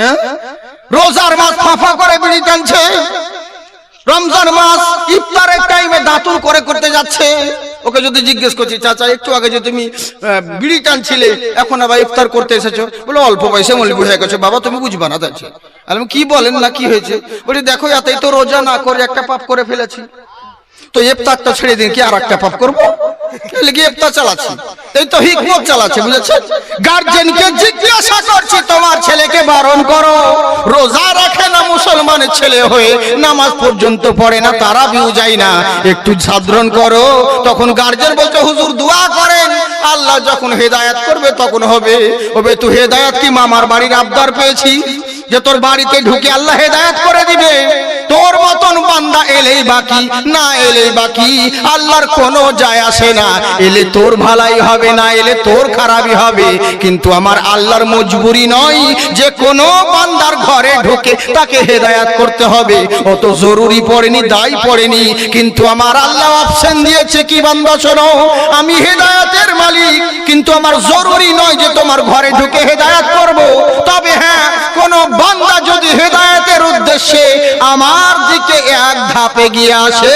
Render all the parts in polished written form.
হ্যাঁ, রোজার মাস ফাঁফা করে বিড়ি টানছে, রমজান মাস ইফতারের টাইমে দাঁতুন করে করতে যাচ্ছে। ওকে যদি জিজ্ঞেস করছি, চাচা একটু আগে যে তুমি বিড়ি টানছিলে, এখন আবার ইফতার করতে এসেছো, বলে অল্প বয়সে মৌলবি হয়ে গেছে। বাবা তুমি বুঝবা না যাচ্ছে। আমি কি বলেন না, কি হয়েছে? বলি দেখো এতই তো রোজা না করে একটা পাপ করে ফেলেছি, তো ইফতারটা ছেড়ে দিন, কি আর একটা পাপ করবো? ইফতার চালাচ্ছি, এই তো হিকমত চালাচ্ছে, বুঝেছেন? গার্জেনকে জিজ্ঞাসা করছি, তোমার ছেলেকে বারণ করো, রোজা রাখে না, মুসলমানের ছেলে হয়ে নামাজ পর্যন্ত পড়ে না, তারাবিও যায় না, একটু সাধারণ করো। তখন গার্জেন বলছে, হুজুর দোয়া করেন, আল্লাহ যখন হেদায়েত করবে তখন হবে। ওবে তুই হেদায়েত কি মামার বাড়ির আবদার পেয়েছি যে তোর বাড়িতে ঢুকে আল্লাহ হেদায়েত করে দিবে? তোর মতন বান্দা এলেই বাকি, না এলেই বাকি, আল্লাহর কোনো যায় আসে না। এলে তোর ভালাই হবে, না এলে তোর খারাপই হবে। কিন্তু আমার আল্লাহর মজবুরি নয় যে কোনো বান্দার ঘরে ঢুকে তাকে হেদায়েত করতে হবে, অত জরুরি পড়েনি, দায় পড়েনি। কিন্তু আমার আল্লাহ অপশন দিয়েছে কি, বান্দা শোনো, আমি হেদায়েতের মালিক, কিন্তু আমার জরুরি নয় যে তোমার ঘরে ঢুকে হেদায়েত করব। তবে হ্যাঁ, কোন বান্দা যদি হেদায়েতের উদ্দেশ্যে আমার দিকে এক ধাপ এগিয়ে আসে,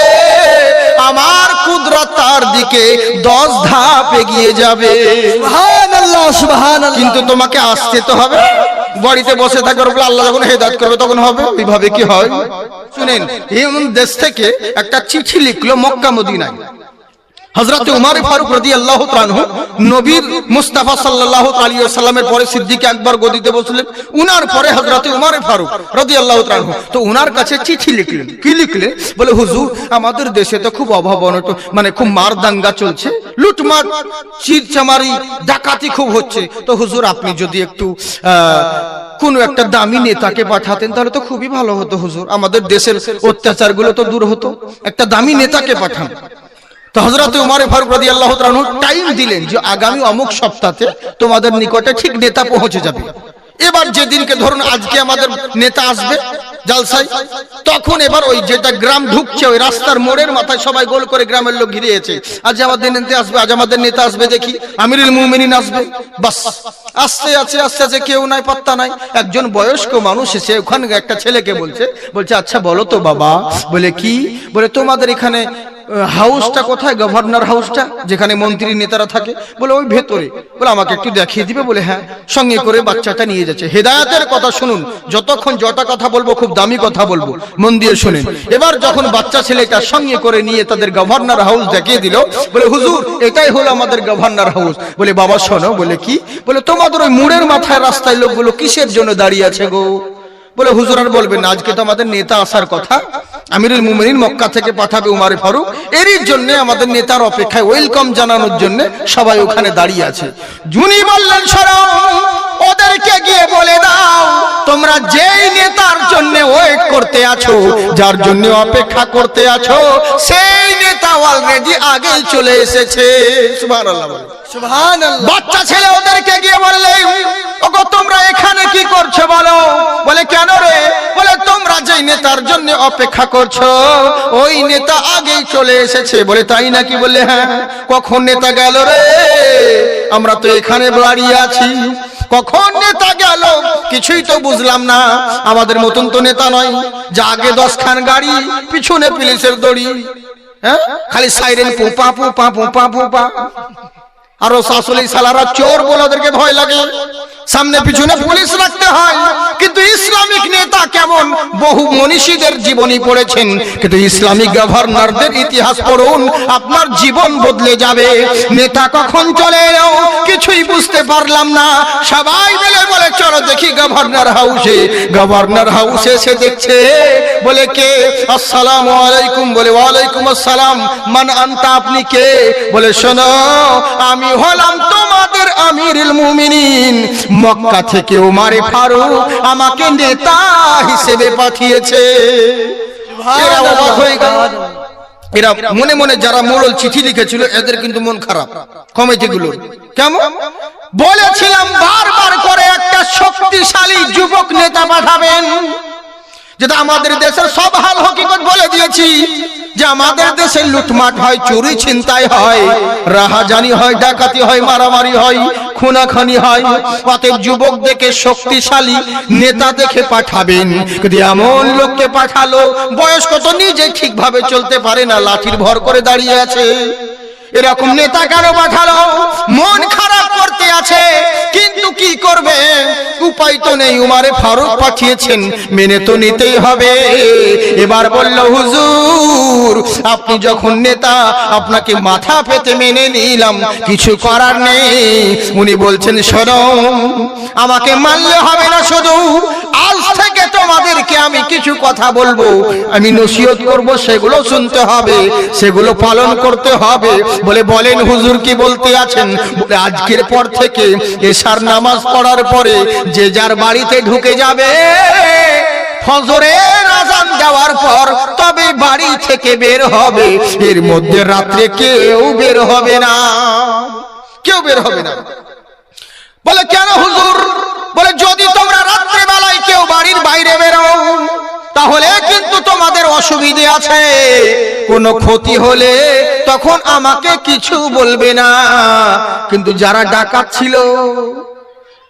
আমার কুদরত তার দিকে 10 ধাপ এগিয়ে যাবে। সুবহানাল্লাহ, সুবহানাল্লাহ। কিন্তু তোমাকে আসতে তো হবে, বাড়িতে বসে থাকার উপর আল্লাহ যখন হেদায়েত করবে তখন হবে। ওইভাবে কি হয়? শুনেন, এমন দেশ থেকে একটা চিঠি লিখলো মক্কা মদিনায়। হযরত উমর ফারুক রাদিয়াল্লাহু তাআলা আনহু, নবীর মুস্তাফা সাল্লাল্লাহু আলাইহি ওয়াসাল্লামের পরে সিদ্দিক আকবর গদিতে বসলেন, উনার পরে হযরত উমর ফারুক রাদিয়াল্লাহু তাআলা আনহু। তো উনার কাছে চিঠি লিখলেন। কি লিখলেন? বলে হুজুর, আমাদের দেশে তো খুব অভাব অনটন, মানে খুব মার দাঙ্গা চলছে, লুটমার চিরচামারি ডাকাতি খুব হচ্ছে। তো হুজুর আপনি যদি একটু কোন একটা দামি নেতাকে পাঠাতেন তাহলে তো খুবই ভালো হতো হুজুর, আমাদের দেশের অত্যাচারগুলো তো দূর হতো, একটা দামি নেতাকে পাঠান। তো হযরত উমর ফারুক রাদিয়াল্লাহু তাআলা আনহু টাইম দিলেন যে আগামী অমুক সপ্তাহে তোমাদের নিকটে ঠিক নেতা পৌঁছে যাবে। এবার যেদিনকে ধরুন আজকে আমাদের নেতা আসবে জালসায়, তখন এবার ওই যেটা গ্রাম ঢুকছে ওই রাস্তার মোড়ের মাথায় সবাই গোল করে গ্রামের লোক ঘিরেছে, আজ আমাদের নেতা আসবে, আজ আমাদের নেতা আসবে, দেখি আমিরুল মুমিনিন আসবে। বাস আসতে আছে আসতে আছে, কেউ নাই, পাত্তা নাই। একজন বয়স্ক মানুষ এসে ওখানে একটা ছেলেকে বলছে, আচ্ছা বলো তো বাবা। বলে কি? বলে তোমাদের এখানে হাউসটা কোথায়, গভর্নর হাউসটা যেখানে মন্ত্রী নেতারা থাকে? বলে ওই ভেতরে। বলে আমাকে একটু দেখিয়ে দিবে? বলে হ্যাঁ। সঙ্গে করে বাচ্চাটা নিয়ে যাচ্ছে। হেদায়েতের কথা শুনুন, যতক্ষণ যটা কথা বলবো খুব দামি কথা বলবো, মন দিয়ে শুনেন। এবার যখন বাচ্চা ছেলেটা সঙ্গে করে নিয়ে তাদের গভর্নর হাউস দেখিয়ে দিল, বলে হুজুর এটাই হলো আমাদের গভর্নর হাউস। বলে বাবা শোনো। বলে কি? বলে তোমাদের ওই মুড়ের মাথায় রাস্তায় লোকগুলো কিসের জন্য দাঁড়িয়ে আছে গো? বলে হুজুর আর বলবেন না, আজকে তো আমাদের নেতা আসার কথা, আমিরুল মুমিনিন মক্কা থেকে পাঠাবে উমর ফারুক, এরই জন্য আমাদের নেতার অপেক্ষায় ওয়েলকাম জানানোর জন্য সবাই ওখানে দাঁড়িয়ে আছে। জুনি বললেন শোনো, ওদেরকে গিয়ে বলে দাও তোমরা যেই নেতার জন্য ওয়েট করতে আছো, যার জন্য অপেক্ষা করতে আছো, সেই নেতা অলরেডি আগেই চলে এসেছে। সুবহানাল্লাহ, সুবহানাল্লাহ। বাচ্চা ছেলে ওদেরকে গিয়ে বললে, ওগো তোমরা এখানে কি করছো বলো? বলে কেন রে? বলে তোমরা যেই নেতার জন্য অপেক্ষা করছো ওই নেতা আগেই চলে এসেছে। বলে তাই নাকি? বলে হ্যাঁ। কখন নেতা গেল রে? আমরা তো এখানে দাঁড়িয়ে আছি। কখন নেতা গেল কিছুই তো বুঝলাম না। আমাদের মতন তো নেতা নয় যা আগে 10 খান গাড়ি, পিছনে পুলিশের দড়ি, হ্যাঁ খালি সাইরেন পোপা পোপা পোপা পোপা। আরো শাসলি সালারা চোর বলে ওদেরকে ভয় লাগে, সামনে পিছনে পুলিশ রাখতে হয়। কিন্তু ইসলামিক নেতা কেমন? বহু মনীষীদের জীবনী পড়েছেন, কিন্তু ইসলামিক গভর্নরদের ইতিহাস পড়ুন, আপনার জীবন বদলে যাবে। নেতা কখন চলে এলো কিছুই বুঝতে পারলাম না। সবাই মিলে বলে চলো দেখি গভর্নর হাউসে। গভর্নর হাউসে এসে দেখছে, বলে কে? আসসালামু আলাইকুম। বলে ওয়ালাইকুম আসসালাম। মান আনতা, আপনি কে? বলে শোনো, আমি হলাম তোমাদের আমিরুল মুমিনিন, মক্কা থেকে উমর ফারুক আমাকে নেতা হিসেবে পাঠিয়েছে। এরা অবাক হয়ে গেল। এরা মনে মনে যারা মোড়ল চিঠি লিখেছিল এদের কিন্তু মন খারাপ, কমিটিগুলোর। কেমন? বলেছিলাম বারবার করে একটা শক্তিশালী যুবক নেতা পাঠাবেন, যেটা আমাদের দেশের সব হাল হকিকত বলে দিয়েছি। যে আমাদের দেশে লুটমাট হয়, চুরি ছিনতাই হয়, রাহাজানি হয়, ডাকাতি হয়, মারামারি হয়, খুনাখানি হয়। অতএব যুবক দেখে শক্তিশালী নেতা দেখে পাঠাবেন। কিন্তু এমন লোককে পাঠালো বয়স্ক তো নিজে ঠিকভাবে চলতে পারে না, লাঠির ভর করে দাঁড়িয়ে আছে। এরকম নেতা কেন পাঠালো? মন খারাপ করতে আছে, কিন্তু কি করবে, উপায় তো নেই। উমারে ফারুক পাঠিয়েছেন, মেনে তো নিতেই হবে। এবার বলল, হুজুর আপনি যখন নেতা, আপনাকে মাথা পেতে মেনে নিলাম, কিছু করার নেই। উনি বলছেন, শোনো, আমাকে মানলে হবে না, শুধু আজ থেকে তোমাদেরকে আমি কিছু কথা বলবো, আমি নসিহত করব, সেগুলো শুনতে হবে, সেগুলো পালন করতে হবে। বলে, বলেন হুজুর কি বলতে আছেন? বলে, আজকের পর থেকে এশার নামাজ পড়ার পরে যে যার বাড়িতে ঢুকে যাবে, ফজরের আযান দেওয়ার পর তবে বাড়ি থেকে বের হবে, এর মধ্যে রাত্রে কেউ বের হবে না, কেউ বের হবে না। বলে, কেন হুজুর? বলে, যদি তোমরা রাত্রে বেলায় কেউ বাড়ির বাইরে বেরো, তাহলে কিন্তু তোমাদের অসুবিধে আছে, কোনো ক্ষতি হলে তখন আমাকে কিছু বলবে না। কিন্তু যারা ডাকাত ছিল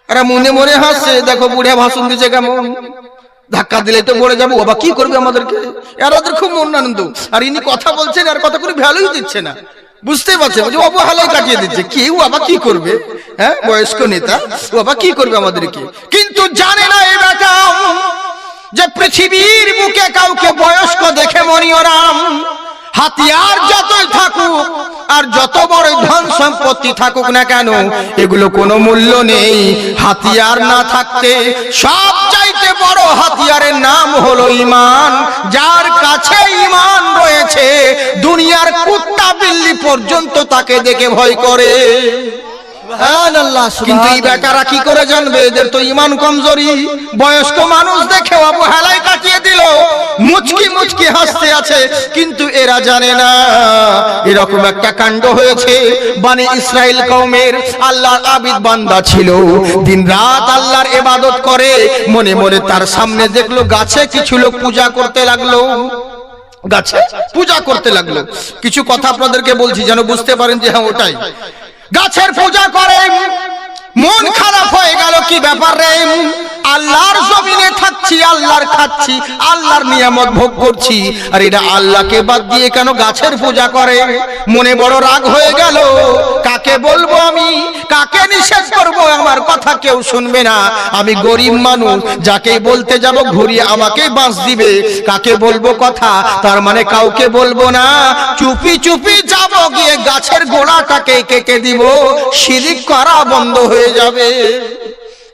এরা মনে মনে হাসছে, দেখো বুড়িয়া ভাষণ দিচ্ছে কেমন, ধাক্কা দিলে তো পড়ে যাবো, বাবা কি করবে আমাদেরকে। এরা ওদের খুব মন আনন্দ, আর ইনি কথা বলছেন, আর কথা কোনো ভ্যালুই দিচ্ছে না, বুঝতে পারছে যে অবহেলায় কাটিয়ে দিচ্ছে। কেউ বাবা কি করবে, হ্যাঁ বয়স্ক নেতা, বাবা কি করবে আমাদেরকে। কিন্তু জানে না এই বেটা যে পৃথিবীর বুকে কাউকে বয়স্ক দেখে মনিও রাম, হাতিয়ার যতই থাকুক আর যত বড় ধন সম্পত্তি থাকুক না কেন, এগুলো কোনো মূল্য নেই। হাতিয়ার না থাকতে সব চাইতে বড় হাতিয়ারের নাম হলো ঈমান। যার কাছে ঈমান রয়েছে, দুনিয়ার কুত্তা বিল্লি পর্যন্ত তাকে দেখে ভয় করে। সুবহানাল্লাহ। কিন্তু এই বেটারা কি করে জানবে, এদের তো ঈমান কমজোরি। বয়স্ক মানুষ দেখে অবহেলায় কাটিয়ে দিল, মুচকি মুচকি হাসতে আছে, কিন্তু এরা জানে না এরকম একটা কাণ্ড হয়েছে। বনি ইসরাইল কওমের আল্লাহর আবিদ বান্দা ছিল, দিন রাত আল্লাহর ইবাদত করে, মনে মনে তার সামনে দেখলো গাছে কিছু লোক পূজা করতে লাগলো, গাছে পূজা করতে লাগলো। কিছু কথা আপনাদেরকে বলছি যেন বুঝতে পারেন যে হ্যাঁ ওটাই। গাছের পূজা করে, মন খারাপ হয়ে গেল, কি ব্যাপার রে, আল্লাহর জমিনে থাকছি, আল্লাহর খাচ্ছি, আল্লাহর নিয়ামত ভোগ করছি, আর এটা আল্লাহকে বাদ দিয়ে কেন গাছের পূজা করে। মনে বড় রাগ হয়ে গেল, কাকে বলবো আমি, কাকে নিষেধ করব, আমার কথা কেউ শুনবে না, আমি গরিব মানুষ, যাকে বলতে যাব ঘুরিয়ে আমাকে বাঁশ দিবে, কাকে বলবো কথা, তার মানে কাউকে বলবো না, চুপি চুপি যাব, গিয়ে গাছের গোড়াটাকে কেটে দিব, শিরিক করা বন্ধ হয়ে যাবে।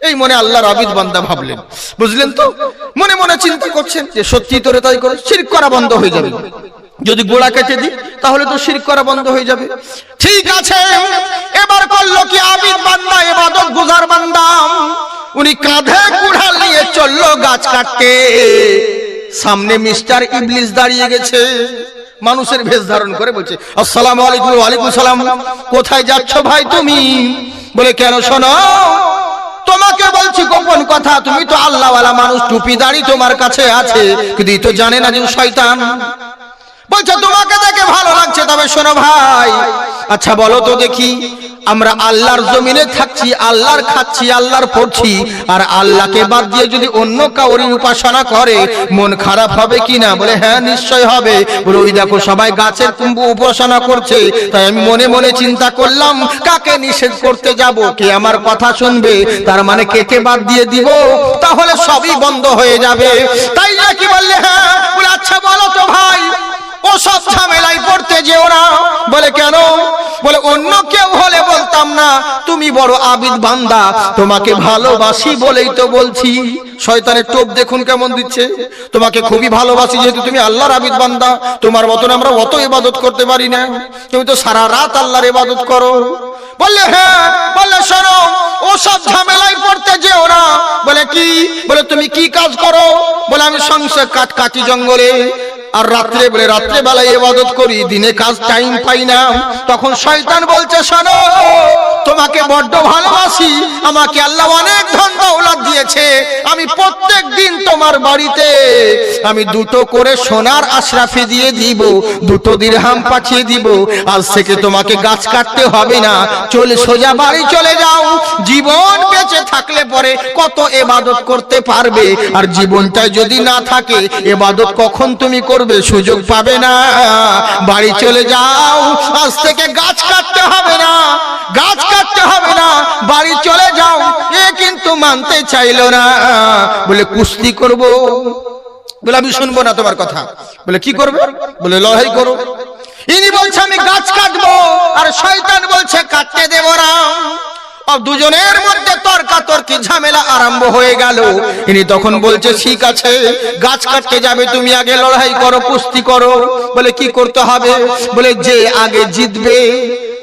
এই মনে আল্লাহর আবিদ বান্দা ভাবলেন, বুঝলেন তো, মনে মনে চিন্তা করছেন যে সত্যি তোরে তাই করে শিরক করা বন্ধ হয়ে যাবে, যদি গোড়া কেটে দিই তাহলে তো শিরক করা বন্ধ হয়ে যাবে। ঠিক আছে, এবার করলো কি, আবিদ বান্দা, ইবাদত গুজার বান্দা, উনি কাঁধে কুড়াল নিয়ে চললো গাছ কাটতে। সামনে মিস্টার ইবলিস দাঁড়িয়ে গেছে, মানুষের বেশ ধারণ করে, বলছে, আসসালামু আলাইকুম। ওয়ালাইকুম সালাম। কোথায় যাচ্ছ ভাই তুমি? বলে, কেন? শোনো, তোমাকে বলছি গোপন কথা, তুমি তো আল্লাহওয়ালা মানুষ, টুপি দাড়ি তোমার কাছে আছে, কিন্তু তো জানে না যে শয়তান। বলছে, তোমাকে দেখে ভালো লাগছে, তবে শোনো ভাই, আচ্ছা বলো তো দেখি, আমরা আল্লাহর জমিনে থাকছি, আল্লাহর খাচ্ছি, আল্লাহর পড়ছি, আর আল্লাহকে বাদ দিয়ে যদি অন্য কাউরি উপাসনা করে মন খারাপ হবে কি না? বলে, হ্যাঁ নিশ্চয় হবে। বলে, ওই দেখো সবাই গাছের উপাসনা করছে, তাই আমি মনে মনে চিন্তা করলাম কাকে নিষেধ করতে যাব, কে আমার কথা শুনবে, তার মানে কেটে বাদ দিয়ে দিব, তাহলে সবই বন্ধ হয়ে যাবে। তাই নাকি? বললে, হ্যাঁ। বলে, আচ্ছা বলো তো ভাই, ও সব ঝামেলায় পড়তে যেও না। বলে, কেন? বলে, অন্য কেউ হলে বলতাম না, তুমি বড় আবিদ বান্দা, তোমাকে ভালোবাসি বলেই তো বলছি। শয়তানের টোপ দেখুন কেমন দিচ্ছে, তোমাকে খুবই ভালোবাসি যেহেতু তুমি আল্লাহর আবিদ বান্দা, তোমার মতন আমরা অত ইবাদত করতে পারি না, তুমি তো সারা রাত আল্লাহর ইবাদত করো। বললে, হ্যাঁ। বললে, শোনো, ও সব ঝামেলায় পড়তে যেও না। বলে, কি? বলে, তুমি কি কাজ করো? বলে, আমি সংসার কাটি জঙ্গলে, আর রাত্রে, বলে রাত্রে বেলায় ইবাদত করি, দিনে কাজ টাইম পাই না। তখন শয়তান বলছে, শোনো, তোমাকে বড্ড ভালোবাসি, আমাকে আল্লাহ অনেক ধন দৌলত দিয়েছে, আমি প্রত্যেক দিন তোমার বাড়িতে আমি দুটো করে সোনার আশরাফি দিয়ে দিব, দুটো দিরহাম পাঠিয়ে দিব, আজ থেকে তোমাকে গাছ কাটতে হবে না, চলে সোজা বাড়ি চলে যাও। জীবন বেঁচে থাকলে পরে কত ইবাদত করতে পারবে, আর জীবনটাই যদি না থাকে ইবাদত কখন তুমি করবে, সুযোগ পাবে না। বাড়ি চলে যাও, আজ থেকে গাছ কাটতে হবে না, গাছ কাটতে হবে না, বাড়ি চলে যাও। এ কিন্তু মানতে চাইলো না, বলে কুস্তি করব। বলে আমি শুনবো না তোমার কথা। বলে কি করবে? বলে লড়াই করো। ইনি বলছে আমি গাছ কাটবো, আর শয়তান বলছে কাটতে দেব না। দুজনের মধ্যে তর্কাতর্কি ঝামেলা আরম্ভ হয়ে গেল। ইনি তখন বলছে ঠিক আছে, গাছ কাটতে যাবে তুমি, আগে লড়াই করো, কুস্তি করো। বলে কি করতে হবে? বলে যে আগে জিতবে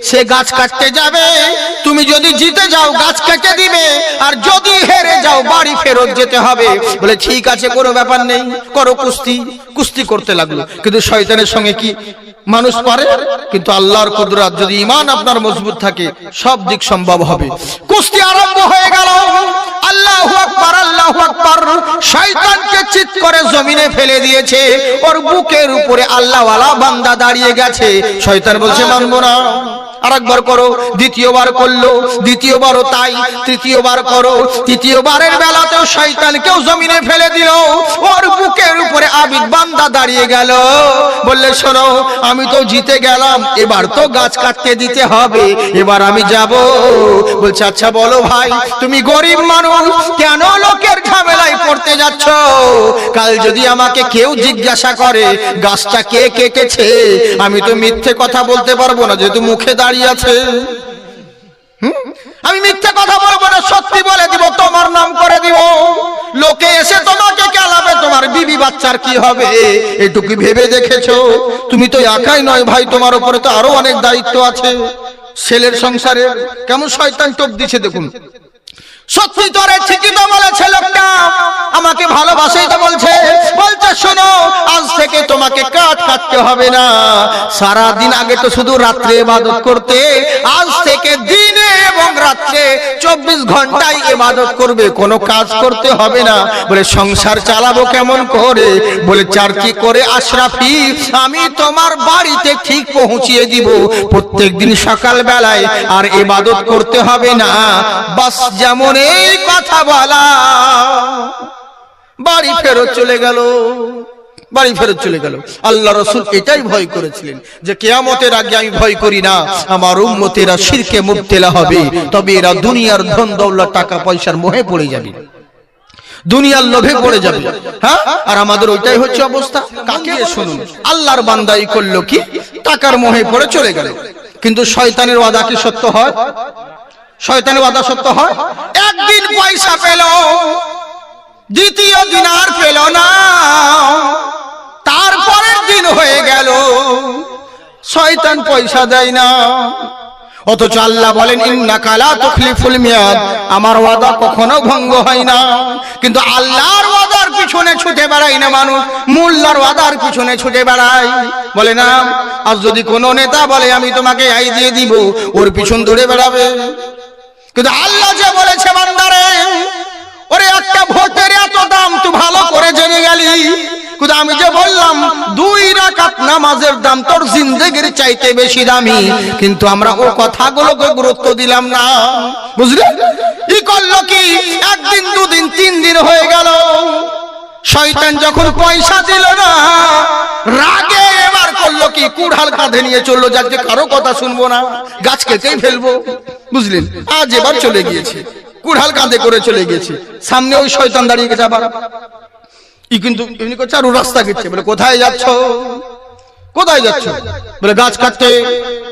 সে গাছ কাটতে যাবে, তুমি যদি জিতে যাও গাছ কেটে দিবে, আর যদি হেরে যাও বাড়ি ফেরত যেতে হবে। বলে ঠিক আছে, কোনো ব্যাপার নেই, করো কুস্তি। কুস্তি করতে লাগলো। কিন্তু শয়তানের সঙ্গে কি মানুষ পারে? কিন্তু আল্লাহর কুদরত, যদি ঈমান আপনার মজবুত থাকে সব দিক সম্ভব হবে। কুস্তি আরম্ভ হয়ে গেল। আল্লাহু আকবার, আল্লাহু আকবার। শয়তানকে চিৎ করে জমিনে ফেলে দিয়েছে, ওর বুকের উপরে আল্লাহওয়ালা বান্দা দাঁড়িয়ে গেছে। শয়তান বলছে মানবো না। আরেকবার করো। দ্বিতীয়বার করলো, দ্বিতীয়বারও তাই, তৃতীয়বার করো। তৃতীয়বারের বেলাতেও শয়তানকেও জমিনে ফেলে দিল, ওর বুকের উপরে আবিদ বান্দা দাঁড়িয়ে গেল। বললে শোনো, আমি তো জিতে গেলাম, এবার তো গাছ কাটতে দিতে হবে, এবার আমি যাব। বলছে আচ্ছা বলো ভাই, তুমি গরিব মানুষ, কেন লোকের ঝামেলায় পড়তে যাচ্ছ? কাল যদি আমাকে কেউ জিজ্ঞাসা করে গাছটা কে কেটেছে, আমি তো মিথ্যে কথা বলতে পারবো না, যেহেতু মুখে দাঁড়িয়ে আছে। আমি মিথ্যে কথা বলবো না, সত্যি বলে দিব, তোমার নাম করে দিব। লোকে এসে তোমাকে কেলাবে, তোমার বিবি বাচ্চার কি হবে এটুকু ভেবে দেখেছো? তুমি তো একাই নয় ভাই, তোমার উপরে তো আরো অনেক দায়িত্ব আছে ছেলের সংসারে। কেমন শয়তান টোপ দিচ্ছে দেখুন। সত্যি তো রে, ঠিকই তো বলেছে লোকটা, আমাকে ভালোবাসেই তো বলছে। বলছে শোনো, আজ থেকে তোমাকে কাঠ কাটতে হবে না, সারা দিন আগে তো শুধু রাত্রে ইবাদত করতে, আজ থেকে দিনে এবং রাত্রে 24 ঘন্টায় ইবাদত করবে, কোনো কাজ করতে হবে না। বলে সংসার চালাবো কেমন করে? বলে চারটি করে আশরাফি আমি তোমার বাড়িতে ঠিক পৌঁছিয়ে দিব প্রত্যেকদিন সকাল বেলায়, আর ইবাদত করতে হবে না। বাস যেমন এই কথা বলা, বাড়ি ফেরত চলে গেল, বাড়ি ফেরত চলে গেল। আল্লাহ রাসূল এটাই ভয় করেছিলেন যে কিয়ামতের আগে আমি ভয় করি না আমার উম্মতেরা শিরকে মুবতলা হবে, তবে এরা দুনিয়ার ধন দৌলত টাকা পয়সার মোহে পড়ে যাবে, দুনিয়ার লোভে পড়ে যাবে। হ্যাঁ, আর আমাদের ওইটাই হচ্ছে অবস্থা। কাকে শুনুন, আল্লাহর বান্দাই করলো কি, টাকার মোহে পড়ে চলে গেল। কিন্তু শয়তানের ওয়াদা কি সত্য হয়? শয়তানের ওয়াদা সত্য হয়? একদিন পয়সা পেল, দ্বিতীয় দিন আর পেল না, তারপরের দিন হয়ে গেল, শয়তান পয়সা দেয় না। অথচ আল্লাহ বলেন ইন্নাকা লা তুখলিফুল মিয়াদ, আমার ওয়াদা কখনো ভঙ্গ হয় না। কিন্তু আল্লাহর ওয়াদার পিছনে ছুটে বেড়ায় না মানুষ, মোল্লার ওয়াদার পিছনে ছুটে বেড়ায়। বলে না, আজ যদি কোনো নেতা বলে আমি তোমাকে এই দিয়ে দিব, ওর পিছন ধরে বেড়াবে। কিন্তু আল্লাহ যে বলেছে বান্দারে, ওরে একটা ভোটের এত দাম তুই ভালো করে জেনে গেলি, কিন্তু আমি যে বললাম 2 রাকাত নামাজের দাম তোর জিন্দেগির চাইতে বেশি দামি, কিন্তু আমরা ও কথাগুলোকে গুরুত্ব দিলাম না। বুঝলি? ই করলো কি, একদিন 2 দিন 3 দিন হয়ে গেল, শয়তান যখন পয়সা দিল না, রাগে এবার করলো কি, কুড়াল কাঁধে নিয়ে চললো, যাকে কারো কথা শুনবো না, গাছ কেটেই ফেলবো। বুঝলেন? আজ এবার চলে গিয়েছে, কুড়াল কাঁধে করে চলে গেছে। সামনে ওই শয়তান দাঁড়িয়ে গেছে, আবার ই কিন্তু এমনি করছে, আর ও রাস্তা গেছে। বলে কোথায় যাচ্ছ? কোথায় যাচ্ছ? বলে গাছ কাটতে।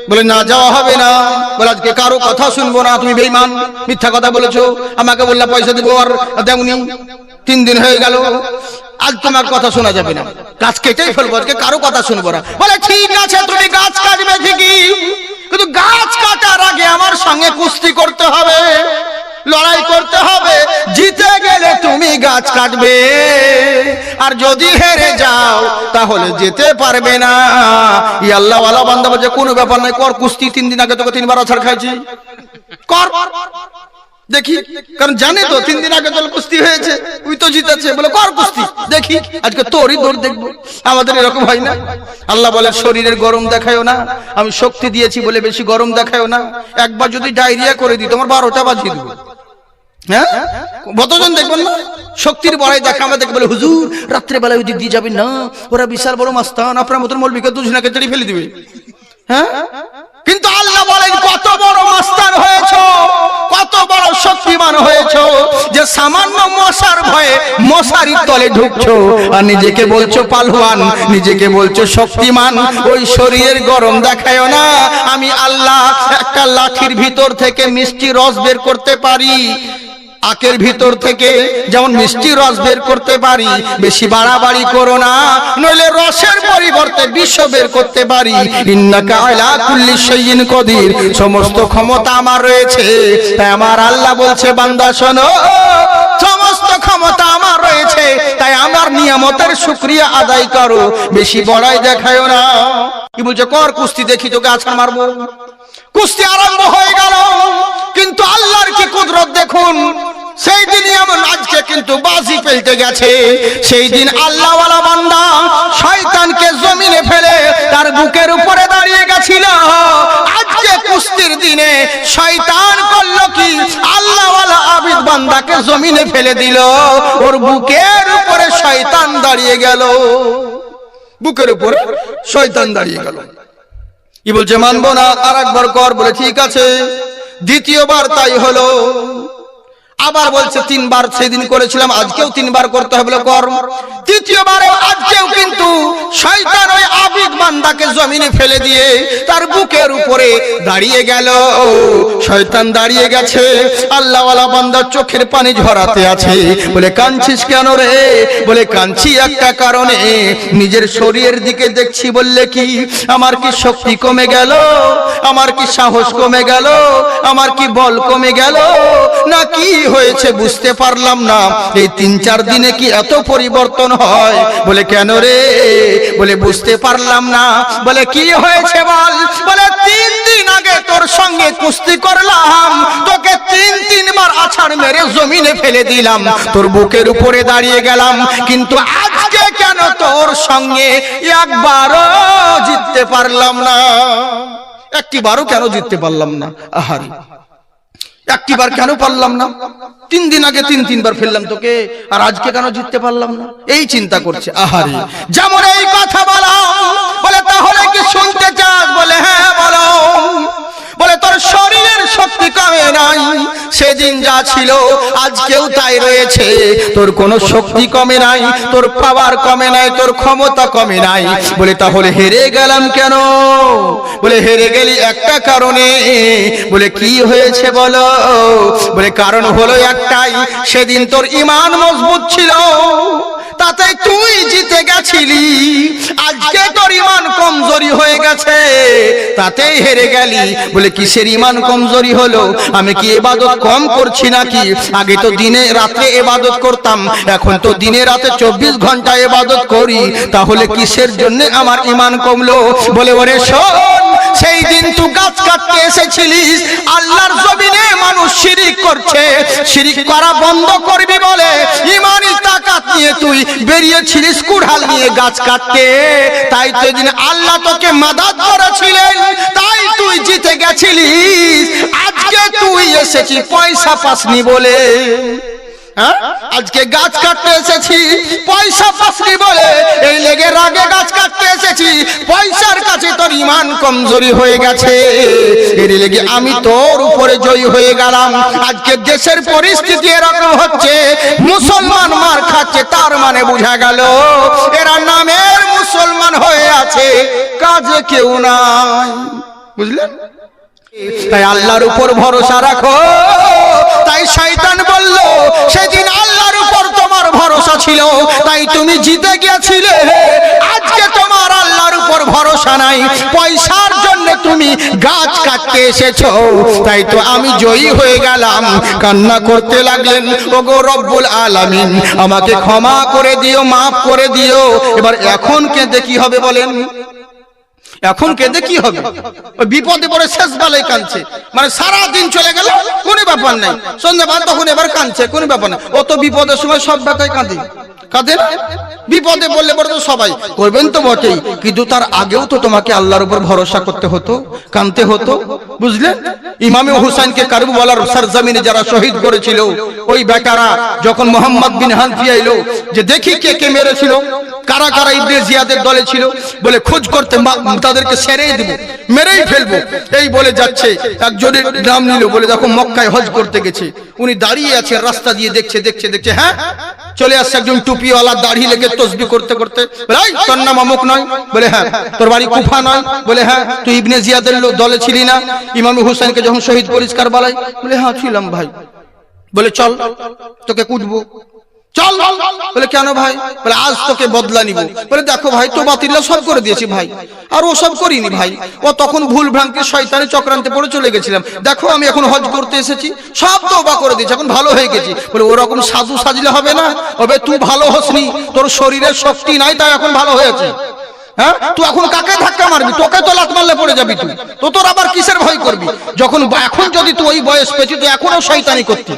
বলে না, যাওয়া হবে না। বলে আজকে কারো কথা শুনবো না, তুমি বেঈমান, মিথ্যা কথা বলেছো, আমাকে বললা পয়সা দিব আর দেওনি, 3 দিন হয়ে গেল, আজ তোমার কথা শোনা যাবে না, গাছ কেটেই ফেলবো, আজকে কারো কথা শুনবো না। বলে ঠিক আছে, তুমি গাছ কাটবে ঠিকই, কিন্তু গাছ কাটার আগে আমার সঙ্গে কুস্তি করতে হবে, লড়াই করতে হবে, জিতে গেলে তুমি গাছ কাটবে, আর যদি হেরে যাও তাহলে যেতে পারবে না। ই আল্লাহ ওয়ালা বান্দা বলছে কোনো ব্যাপার নাই, কর কুস্তি, 3 দিন আগে তোকে 3 বার আছাড় খাইছি, কর দেখি, কারণ জানে তো 3 দিন আগে দল কুস্তি হয়েছে, তুই তো জিতেছে, বলে কর কুস্তি দেখি, আজকে তোরই দৌড় দেখবো। আমাদের এরকম হয় না? আল্লাহ বলে শরীরের গরম দেখায়ও না, আমি শক্তি দিয়েছি বলে বেশি গরম দেখায়ও না। একবার যদি ডায়রিয়া করে দিই তোমার 12টা বাজিয়ে দেবো। হ্যাঁ, কতজন দেখবেন না শক্তির বড়াই দেখা, আমাদের বলে হুজুর রাত্রে বেলায় ওই দিক দিয়ে যাবেন না, ওরা বিশাল বড় মাস্তান, আপনার মতন মৌলবীকে দুজনাকে তেড়ে ফেলে দিবে। হ্যাঁ, কিন্তু আল্লাহ বলেন কত বড় মাস্তান হয়েছো, কত বড় শক্তিমান হয়েছো যে সামান্য মশার ভয়ে মশারির তলে ঢুকছো আর নিজেকে বলছো পালওয়ান, নিজেকে বলছো শক্তিমান। ওই শরীরের গরম দেখায়ও না, আমি আল্লাহ একটা লাঠির ভিতর থেকে মিষ্টি রস বের করতে পারি, আখের ভিতর থেকে যেমন মিষ্টি রস বের করতে পারি। বেশি বাড়াবাড়ি করো না, নইলে রসের পরিবর্তে বিষ বের করতে পারি। ইন্নাকা আলা কুল্লি শাইইন কদির, সমস্ত ক্ষমতা আমার রয়েছে। তাই আমার আল্লাহ বলছে বান্দা শোনো, সমস্ত ক্ষমতা আমার রয়েছে, তাই আমার নিয়ামতের শুকরিয়া আদায় করো, বেশি বড়াই দেখায়ও না। কি বলছে, কর কুস্তি দেখি, তোকে আছাড় মারবো। কুস্তি আরম্ভ হয়ে গেল, কিন্তু আল্লাহর কি কুদরত দেখুন। সেই দিনই এমন, আজকে কিন্তু বাজি পেলতে গেছে। সেই দিন আল্লাহওয়ালা বান্দা শয়তানকে জমিনে ফেলে তার বুকের উপরে দাঁড়িয়ে গেছিল। আজকে কুস্তির দিনে শয়তান করলো কি, আল্লাহওয়ালা আবিদ বান্দাকে জমিনে ফেলে দিল, ওর বুকের উপরে শয়তান দাঁড়িয়ে গেল, বুকের উপরে শয়তান দাঁড়িয়ে গেল। কি বলছে, মানবো না, আর একবার কর, বলে ঠিক আছে। দ্বিতীয়বার তাই হলো, আবার বলছে 3 বার সেদিন করেছিলাম, আজকেও 3 বার করতে হবে, বলে কর। তৃতীয়বারে আজকেও কিন্তু শয়তান ওই আবিদ বান্দাকে জমিনে ফেলে দিয়ে তার বুকের উপরে দাঁড়িয়ে গেল। শয়তান দাঁড়িয়ে গেছে, আল্লাহওয়ালা বান্দার চোখের পানি ঝরাতে আছে। বলে কাঁদছিস কেন রে? বলে কাঁদছি একটা কারণে, নিজের শরীরের দিকে দেখছি, বললে কি আমার কি শক্তি কমে গেল, আমার কি সাহস কমে গেল, আমার কি বল কমে গেল, না কি হয়েছে বুঝতে পারলাম না। এই 3-4 দিনে কি এত পরিবর্তন হয়? বলে কেন রে? বলে বুঝতে পারলাম না। বলে কি হয়েছে বল? বলে 3 দিন আগে তোর সঙ্গে কুস্তি করলাম, তোকে 3 বার আছাড় মেরে জমিনে ফেলে দিলাম, তোর বুকের উপরে দাঁড়িয়ে গেলাম, কিন্তু আজকে কেন তোর সঙ্গে একবারও জিততে পারলাম না? একটিবারও কেন জিততে পারলাম না? আহারে, একটিবার কেন পারলাম না? 3 দিন আগে 3 বার ফেললাম তোকে, আর আজকে কেন জিততে পারলাম না? এই চিন্তা করছে। আহারে, যেমন এই কথা বলো। বলে তাহলে কি শুনতে চাস? বলে হ্যাঁ বলো। বলে তোর শরীরের শক্তি কমে নাই, সেদিন যা ছিল আজকেও তাই রয়েছে, তোর কোনো শক্তি কমে নাই, তোর পাওয়ার কমে নাই, তোর ক্ষমতা কমে নাই। বলে তাহলে হেরে গেলাম কেন? বলে হেরে গেলি একটা কারণে। বলে কি হয়েছে বলো? বলে কারণ হলো একটাই, সেদিন তোর ঈমান মজবুত ছিল, তাতে তুই জিতে গেছিলি। আজকে তোর ঈমান কমজোরি হয়ে গেছে, তাতেই হেরে গেলি। বলে কিসের ঈমান কমজোরি হলো? আমি কি ইবাদত কম করছি নাকি? আগে তো দিনে রাতে ইবাদত করতাম, এখন তো দিনে রাতে 24 ঘন্টা ইবাদত করি, তাহলে কিসের জন্য আমার ঈমান কমলো? বলে ওরে শোন, সেই দিন তুই গাছ কাটতে এসেছিলিস, আল্লাহর জমিনে মানুষ শিরিক করছে, শিরিক করা বন্ধ করবি বলে ঈমানি তাকাত নিয়ে তুই বেরিয়েছিলিস কুড়াল নিয়ে গাছ কাটতে। তাই তো দিন আল্লাহ তোকে মাদাদ করেছিলেন, তাই তুই জিতে গেছিলিস। আজকে তুই এসেছিস পয়সা পাসনি বলে, আজকে গাছ কাটতে এসেছি পয়সা পাসনি বলে, এই লেগে রাগে গাছ কাটতে এসেছি, পয়সার কাছে তোর ঈমান কমজোরি হয়ে গেছে, এর লেগে আমি তোর উপরে জয়ী হয়ে গেলাম। আজকে দেশের পরিস্থিতি এরকম হচ্ছে, মুসলমান মার খাচ্ছে, তার মানে বোঝা গেল এরা নামের মুসলমান হয়ে আছে, কাজে কেউ নাই। বুঝলেন? তাই আল্লাহর উপর ভরসা রাখো। তাই শয়তান বলল সেদিন আল্লাহর উপর তোমার ভরসা ছিল, তাই তুমি জিতে গিয়েছিলে। আজকে তোমার আল্লাহর উপর ভরসা নাই, পয়সার জন্য তুমি গাছ কাটতে এসেছো, তাই তো আমি জয়ী হয়ে গেলাম। কান্না করতে লাগলেন, ওগো রব্বুল আলামিন আমাকে ক্ষমা করে দিও, মাফ করে দিও। এবার এখন কেঁদে কি হবে বলেন? এখন কেঁদে কি হবে? ওই বিপদে পড়ে শেষ বেলায় কাঁদছে, মানে সারা দিন চলে গেল কোনো ব্যাপার নাই, সন্ধ্যাবেলা তখন এবার কাঁদছে, কোনো ব্যাপার না। অত বিপদের সময় সব বেটায় কাঁদে, কাঁদে না? বিপদে বললে পরে তো সবাই করবেন তো বটেই, কিন্তু তার আগেও তো তোমাকে আল্লাহর উপর ভরসা করতে হতো, কাঁদতে হতো, বুঝলে? ইমামে হুসাইনকে কারবালার সরজমিনে যারা শহীদ করেছিল, ওই বেটারা যখন মোহাম্মদ বিন হানফিয়া এলো যে দেখি কে কে মেরেছিল, কারা কারা ইবনে জিয়াদের দলে ছিল, বলে খোঁজ করতে তাদেরকে সেরেই দেব, মেরেই ফেলবো, এই বলে যাচ্ছে। একজনের নাম নিল, বলে দেখো মক্কায় হজ করতে গেছে, উনি দাঁড়িয়ে আছে রাস্তা দিয়ে, দেখছে দেখছে দেখছে, হ্যাঁ চলে আসছে একজন টুপিওয়ালা, দাড়ি লেগে তসবিহ করতে করতে, বলে এই তোর নাম অমুক নয়? বলে হ্যাঁ। তোর বাড়ি কুফা নয়? বলে হ্যাঁ। তুই ইবনে জিয়াদের দলে ছিলি না ইমাম হুসাইনকে যখন শহীদ করিস কারবালায়? বলে হ্যাঁ ছিলাম ভাই। বলে চল তোকে কুটবো, চল। বলে কেন ভাই? বলে আজ তোকে বদলা নিব। বলে দেখো ভাই, তো বাতিল্লা সব করে দিয়েছি ভাই, আর ও সব করিনি ভাই, ও তখন ভুল ভ্রান্তি শয়তানি চক্রান্তে পড়ে চলে গেছিলাম, দেখো আমি এখন হজ করতে এসেছি, সব তওবা করে দিয়েছি, এখন ভালো হয়ে গেছি। বলে ওরকম সাধু সাজলে হবে না, তবে তুই ভালো হসনি, তোর শরীরের শক্তি নাই তাই এখন ভালো হয়েছে। হ্যাঁ, তুই এখন কাকে ধাক্কা মারবি? তোকে তো লাত মারলে পড়ে যাবি তুই, তো তোর আবার কিসের ভয় করবি? যখন এখন যদি তুই ওই বয়স পেয়েছিস তো এখনো শয়তানি করতি।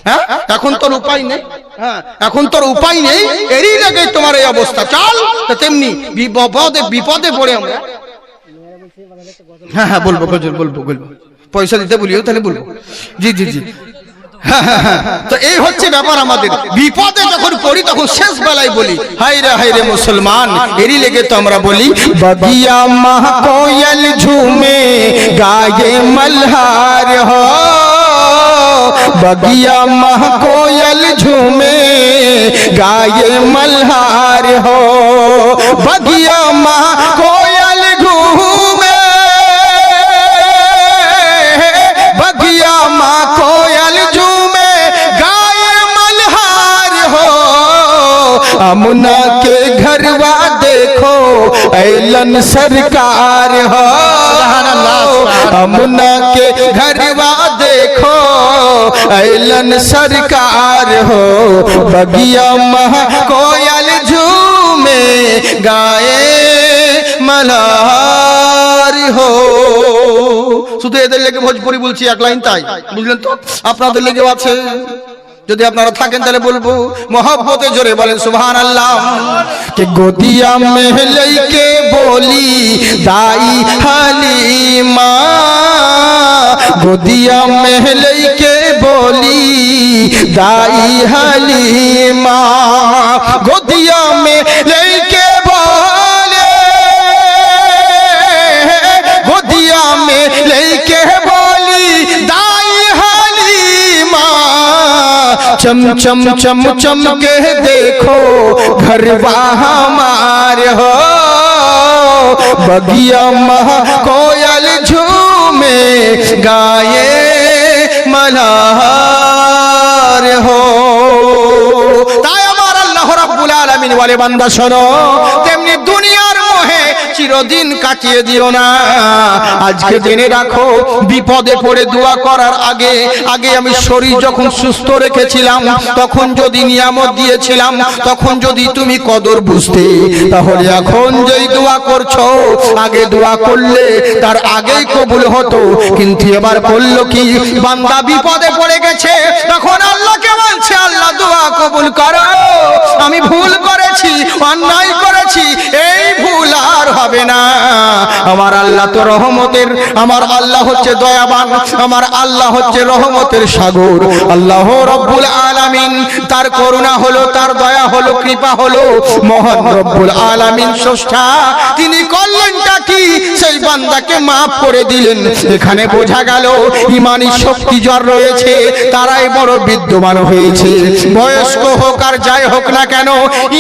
হ্যাঁ, এখন তোর উপায় নেই, হ্যাঁ এখন তোর উপায় নেই, এরই লাগে তোমার এই অবস্থা। চল, তেমনি বিপদে বিপদে পড়ে আমরা। হ্যাঁ হ্যাঁ বলবো গজল, বলবো বলবো, পয়সা দিতে বলিও তাহলে বলবো। জি জি জি, তো এই হচ্ছে ব্যাপার আমাদের। বিপদে যখন পড়ি তখন শেষ বেলায় বলি হায় রে মুসলমান, এরই লেগে তো আমরা বলি बगिया माह कोयल झूमे गाये मल्हार हो, बगिया माह कोयल झूमे गाये मल्हार हो, बगिया माह कोयल घूमे, बगिया माह कोयल झूमे गाये मल्हार हो, अमुना के घरवा देखो ऐलन सरकार हो, अमुना के घरवा देखो ऐलन सरकार हो, बगिया मह कोयल झूमे गाए मल्हार हो। শুধু এদের লেগে ভোজপুরি বলছি এক লাইন, তাই বুঝলেন তো? আপনাদের লেগেও আছে, যদি আপনারা থাকেন তাহলে বলবো मोहब्बते जोरे बोलें सुभान अल्लाह। के गोदिया में लेके बोली दाई हलीमा, गोदिया में लेके बोली दाई हलीमा, गोदिया में लेके बोले, गोदिया में लेके बोली दाई हलीमा, चम चम चम चम के देखो घरवा हमारे हो, बगिया मह कोयल झूमे गाये मल्हार हो। ताई हमारा अल्लाह रब्बुल आलमीन वाले बंदा सुनो, तेमनी दुनियार मोहे চিরদিন কাটিয়ে দিও না। আজকে জেনে রাখো, বিপদে পড়ে দোয়া করার আগে আগে আমি শরীর যখন সুস্থ রেখেছিলাম, তখন যদি নিয়ামত দিয়েছিলাম, তখন যদি তুমি কদর বুঝতে, তাহলে এখন যেই দোয়া করছো, আগে দোয়া করলে তার আগেই কবুল হতো। কিন্তু এবার করলো কি, বান্দা বিপদে পড়ে গেছে, তখন আল্লাহকে বলছে আল্লাহ দোয়া কবুল করো, আমি ভুল করেছি, অন্যায় করেছি, এই ভুল আর হবে না। আমার আল্লাহ তো রহমতের, আমার আল্লাহ হচ্ছে দয়াবান, আমার আল্লাহ হচ্ছে রহমতের সাগর। আল্লাহ রব্বুল আলামিন, তার করুণা হলো, তার দয়া হলো, কৃপা হলো, মহান রব্বুল আলামিন স্রষ্টা, তিনি করলেনটা কি, সেই বান্দাকে মাফ করে দিলেন। এখানে বোঝা গেল ইমানি শক্তি যার রয়েছে তারাই বড় বিদ্যমান হয়েছে। বয়স্ক হোক আর যাই হোক না কেন,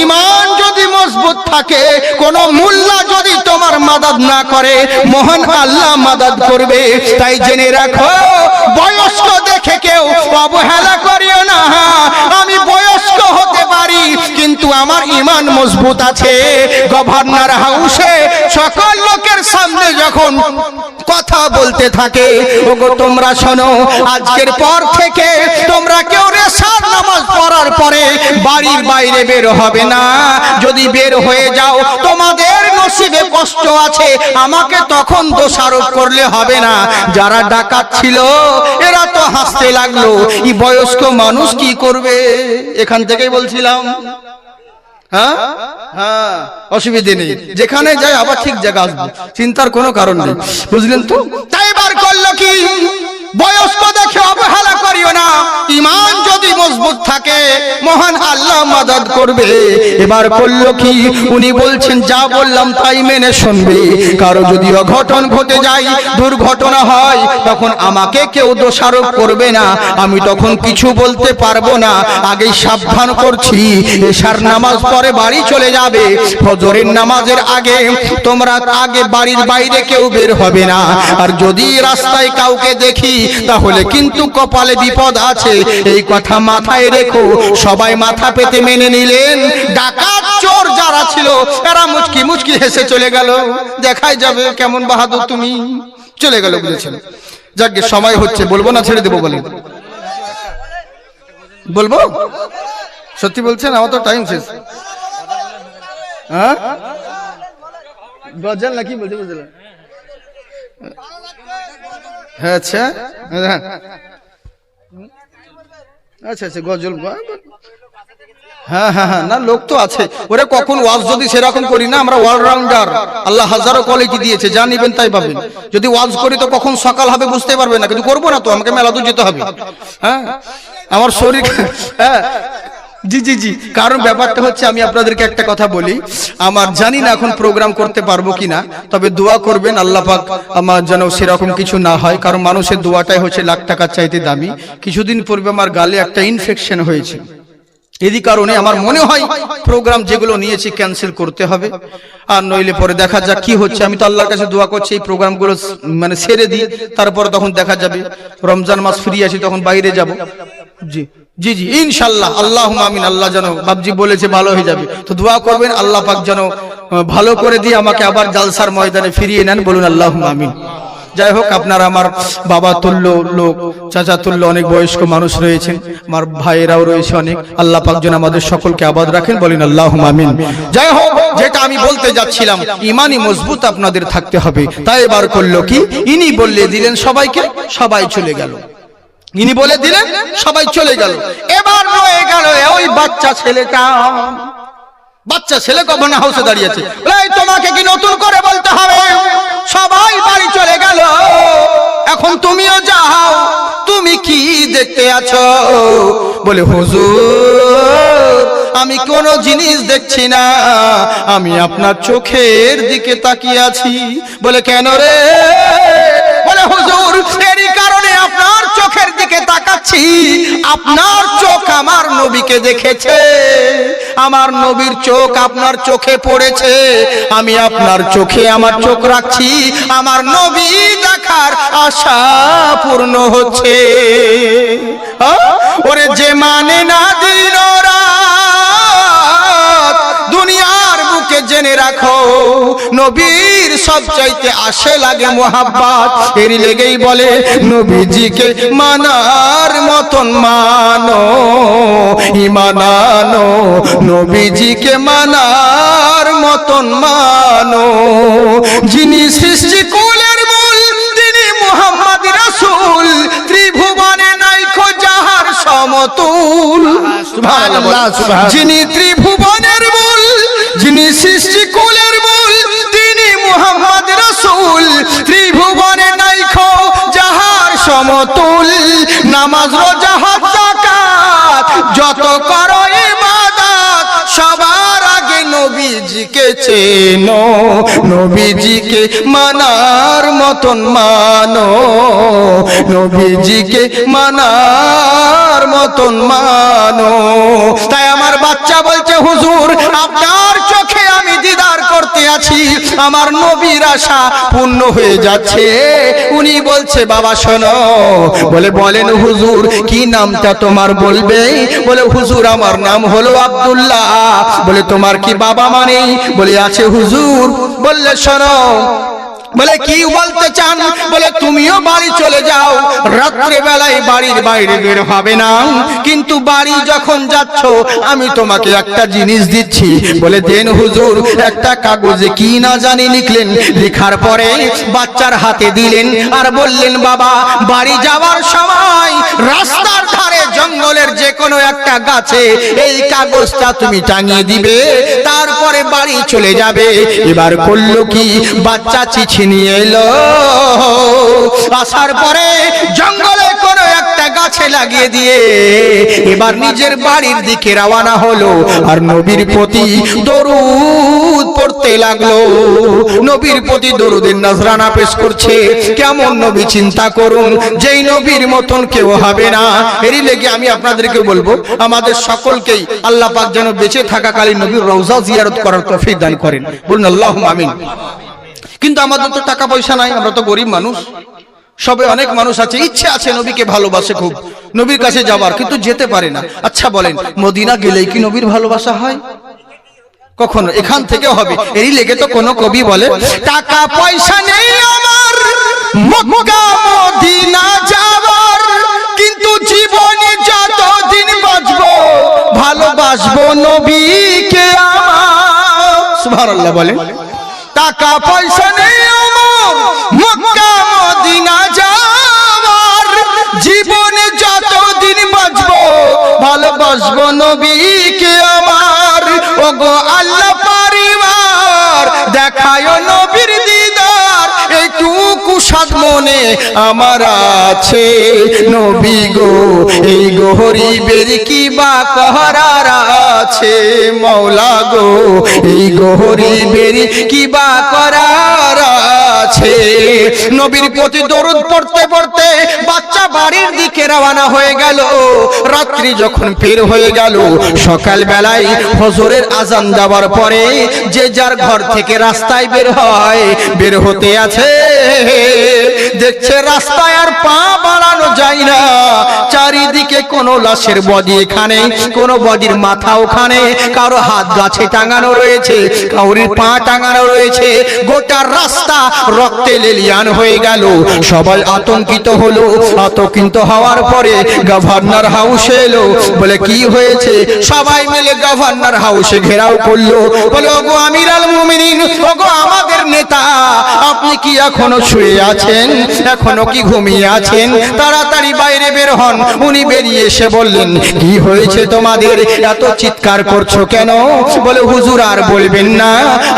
ইমান যদি মজবুত থাকে, কোন মোল্লা যদি তোমার মাদাদ না করে, মহান আল্লাহ মাদাদ করবে। তাই জেনে রাখো, বয়স্ক দেখে কেউ অবহেলা করিও না। আমি বয়স্ক হতে পারি, কিন্তু আমার ইমান মজবুত আছে। গভর্নর হাউসে সকল লোকের সামনে যখন কথা কথা বলতে থাকে, ওগো তোমরা শোনো, আজকের পর থেকে তোমরা কেউ এশার নামাজ পড়ার পরে বাড়ির বাইরে বের হবে না। যদি বের হয়ে যাও তোমাদের নসিবে কষ্ট আছে, আমাকে তখন দোষারোপ করলে হবে না। যারা ডাকাত ছিল এরা তো হাসতে লাগলো, এই বয়স্ক মানুষ কি করবে। এখান থেকেই বলছিলাম, হ্যাঁ হ্যাঁ অসুবিধে নেই, যেখানে যাই আবার ঠিক জায়গা আসবো, চিন্তার কোনো কারণ নেই, বুঝলেন তো। তাই এবার করলো কি, বয়স্ক দেখে অবহেলা করিও না, ঈমান যদি মজবুত থাকে মহান আল্লাহ মাদদ করবে। এবার করলো কি, উনি বলছেন যা বললাম তাই মেনে শুনবে। কারো যদি অঘটন ঘটে যায়, দুর্ঘটনা হয়, তখন আমাকে কেউ দোষারোপ করবে না, আমি তখন কিছু বলতে পারবো না। আগেই সাবধান করছি, এশার নামাজ পরে বাড়ি চলে যাবে, ফজরের নামাজের আগে তোমরা আগে বাড়ির বাইরে কেউ বের হবে না। আর যদি রাস্তায় কাউকে দেখি তাহলে কিন্তু কপালে বিপদ আছে, এই কথা মাথায় রেখো। সবাই মাথা পেতে মেনে নিলেন। ডাকাত চোর যারা ছিল এরা মুচকি মুচকি হেসে চলে গেল, দেখাই যাবে কেমন বাহাদুর তুমি, চলে গেল, বুঝেছেন। যাকে সময় হচ্ছে, বলবো না ছেড়ে দেবো বলেন? বলবো, সত্যি বলছেন? আমার তো টাইম শেষ। হ্যাঁ গজল নাকি বলছে, বুঝলেন? হ্যাঁ আচ্ছা আচ্ছা আচ্ছা গজল, হ্যাঁ হ্যাঁ হ্যাঁ, না লোক তো আছে। ওরে কখন ওয়াজ যদি সেরকম করি না, আমরা অলরাউন্ডার, আল্লাহ হাজারো কোয়ালিটি দিয়েছে, যা নিবেন তাই পাবেন। যদি ওয়াজ করি তো কখন সকাল হবে বুঝতে পারবে না, কিন্তু করবো না তো, আমাকে মেলা দূর যেতে হবে। হ্যাঁ আমার শরীর, হ্যাঁ জি জি জি, কারণ ব্যাপারটা হচ্ছে আমি আপনাদেরকে একটা কথা বলি, আমার জানি না এখন প্রোগ্রাম করতে পারবো কিনা, তবে দোয়া করবেন আল্লাহ পাক আমার যেন সেরকম কিছু না হয়, কারণ মানুষের দোয়াটাই হচ্ছে লাখ টাকার চাইতে দামি। কিছুদিন পূর্বে আমার গালে একটা ইনফেকশন হয়েছে, এরই কারণে আমার মনে হয় প্রোগ্রাম যেগুলো নিয়েছি ক্যান্সেল করতে হবে, আর নইলে পরে দেখা যাক কি হচ্ছে। আমি তো আল্লাহর কাছে দোয়া করছি এই প্রোগ্রামগুলো মানে ছেড়ে দিই, তারপরে তখন দেখা যাবে। রমজান মাস ফ্রি আছি, তখন বাইরে যাব। জি জি জি ইনশাল্লাহ, আল্লাহুম্মা আমিন। আল্লাহ যেন, বাবজি বলেছে ভালো হয়ে যাবে, তো দোয়া করবেন আল্লাহ পাক যেন ভালো করে দিয়ে আমাকে আবার জালসার ময়দানে ফিরিয়ে নেন, বলুন আল্লাহুম্মা আমিন। যাই হোক, আপনারা আমার বাবা তুল্য লোক, চাচা তুল্য অনেক বয়স্ক মানুষ রয়েছেন, আমার ভাইয়েরাও রয়েছে অনেক, আল্লাহ পাক যেন আমাদের সকলকে আবাদ রাখেন, বলেন আল্লাহুম্মা আমিন। যাই হোক, যেটা আমি বলতে যাচ্ছিলাম, ইমানি মজবুত আপনাদের থাকতে হবে। তাই এবার করলো কি, ইনি বললে দিলেন সবাইকে, সবাই চলে গেল। ইনি বলে দিলেন, সবাই চলে গেল। এবার রয়ে গেল ওই বাচ্চা ছেলেটা। বাচ্চা ছেলে গভর্নর হাউসে দাঁড়িয়েছে, তোমাকে কি নতুন করে বলতে হবে? সবাই বাড়ি চলে গেল, এখন তুমিও যাও, তুমি কি দেখতে আছো? বলে হুজুর আমি কোনো জিনিস দেখছি না, আমি আপনার চোখের দিকে তাকিয়ে আছি। বলে কেন রে? বলে হুজুর এরই কারণে আপনার চোখের দিকে তাকাচ্ছি, আপনার চোখ আমার নবীকে দেখেছে, আমার নবীর চোখ আপনার চোখে পড়েছে, আমি আপনার চোখে আমার চোখ রাখছি, আমার নবী দেখার আশা পূর্ণ হচ্ছে। ওরে যে মানে না দিন রাত, দুনিয়ার বুকে জেনে রাখো নবীর সবচাইতে আশে লাগে মোহাব্বত। এরই লেগেই বলে নবীজিকে মানার মতন মানো, ঈমান আনো, নবীজিকে মানার মতন মানো। যিনি সৃষ্টি কুলের মূল, তিনি মুহাম্মদ রাসূল, ত্রিভুবনে নাইকো যাহার সমতুল। সুবহানাল্লাহ, যিনি ত্রিভুবনের মূল, যিনি সৃষ্টি কুলের মূল, তিনি মুহাম্মদ রাসূল, ত্রিভুবনে নাইকো যাহার সমতুল। নামাজ রোজা হজ যাকাত যত করো ইবাদত, সবার আগে নবীজিকে চেনো, নবীজিকে মানার মতন মানো, নবীজিকে মানার মতন মানো। তাই আমার বাচ্চা বলছে হুজুর আপনার চোখে আমি দিদার করতে আছি, আমার নবীর আশা পূর্ণ হয়ে যাচ্ছে। উনি বলছে বাবা শোনো, বলে বলেন হুজুর কি নামটা তোমার বলবে? বলে হুজুর আমার নাম হলো আব্দুল্লাহ। বলে তোমার কি বাবা মা নেই? বলে আছে হুজুর। বললে শোনো বলে কি বলতে চান? বলে তুমিও বাড়ি চলে যাও, রাত্রে বেলায় বাড়ির বাইরে বের হবে না, কিন্তু বাড়ি যখন যাচ্ছ আমি তোমাকে একটা জিনিস দিচ্ছি। বলে দেন হুজুর। একটা কাগজে কি না জানি লিখলেন, লেখার পরে বাচ্চার হাতে দিলেন আর বললেন বাবা বাড়ি যাওয়ার সময় রাস্তার ধারে জঙ্গলের যে কোনো একটা গাছে এই কাগজটা তুমি টাঙিয়ে দিবে, তারপরে বাড়ি চলে যাবে। এবার করলো কি, বাচ্চা চিঠি নিয়ে এলো, আসার পরে জঙ্গলে কোনো একটা গাছে লাগিয়ে দিয়ে এবার নিজের বাড়ির দিকে রওনা হলো। আর নবীর প্রতি দরুদ পড়তে লাগলো, নবীর প্রতি দরুদের নজরানা পেশ করছে। কেমন নবী চিন্তা করুন, যেই নবীর মতন কেউ হবে না। এরই লেগে আমি আপনাদেরকে বলবো আমাদের সকলকেই আল্লাহ পাক যেন বেঁচে থাকাকালীন নবীর রওজা জিয়ারত করার তৌফিক দান করেন, বলুন আল্লাহুম্মা আমিন। কিন্তু আমাদের তো টাকা পয়সা নাই, আমরা তো গরিব মানুষ। সবে অনেক মানুষ আছে, ইচ্ছে আছে নবীকে ভালোবাসে খুব, নবীর কাছে যাবার, কিন্তু যেতে পারে না। আচ্ছা বলেন, মদিনা গেলেই কি নবীর ভালোবাসা হয়? কখনো এখান থেকে হবে। এরই লেগে তো কোন কবি বলে টাকা পয়সা নেই আমার মক্কা মদিনা যাওয়ার, কিন্তু জীবনে যতদিন বাঁচবো ভালোবাসবো নবীকে আমার। সুবহানাল্লাহ বলেন। টাকা পয়সা নেই আমার মক্কা মদিনা যাওয়ার, জীবনে যতদিন বাঁচবো ভালোবাসবো নবীকে আমার। ওগো আল্লাহ পরিবার দেখায় নবীর দিদার, এইটুকু সাদ মনে আমার আছে। নবী গো এই গরিবের কি বা করার আছে, মওলা গো এই গরিবের কি বা করার আছে। নবীর প্রতি দরুদ পড়তে পড়তে বাচ্চা বাড়ির দিকে রওনা হয়ে গেল। রাত্রি যখন বের হয়ে গেল, সকাল বেলায় ফজরের আজান দেওয়ার পরে যে যার ঘর থেকে রাস্তায় বের হয়, বের হতে আছে, দেখছে রাস্তায় আর পা বাড়ানো যায় না। চারিদিকে কোন লাশের বডি এখানে, কোন বডির মাথা ওখানে, কারো হাত গাছে টাঙানো রয়েছে, কারোর পা টাঙানো রয়েছে। গোটা রাস্তা রক্তে লেলিয়ান হয়ে গেল। সবাই আতঙ্কিত হলো। আতঙ্কিত হওয়ার পরে গভর্নর হাউসে এলো। বলে কি হয়েছে? সবাই মিলে গভর্নর হাউসে ঘেরাও করলো। বলে ওগো আমিরুল মুমিনিন, ওগো আমাদের নেতা, আপনি কি এখনো শুয়ে আছেন? এখনো কি ঘুমিয়ে আছেন? তাড়াতাড়ি বাইরে বের হন। উনি বেরিয়ে এসে বললেন কি হয়েছে তোমাদের, এত চিৎকার করছো কেন? বলে হুজুর আর বলবেন না,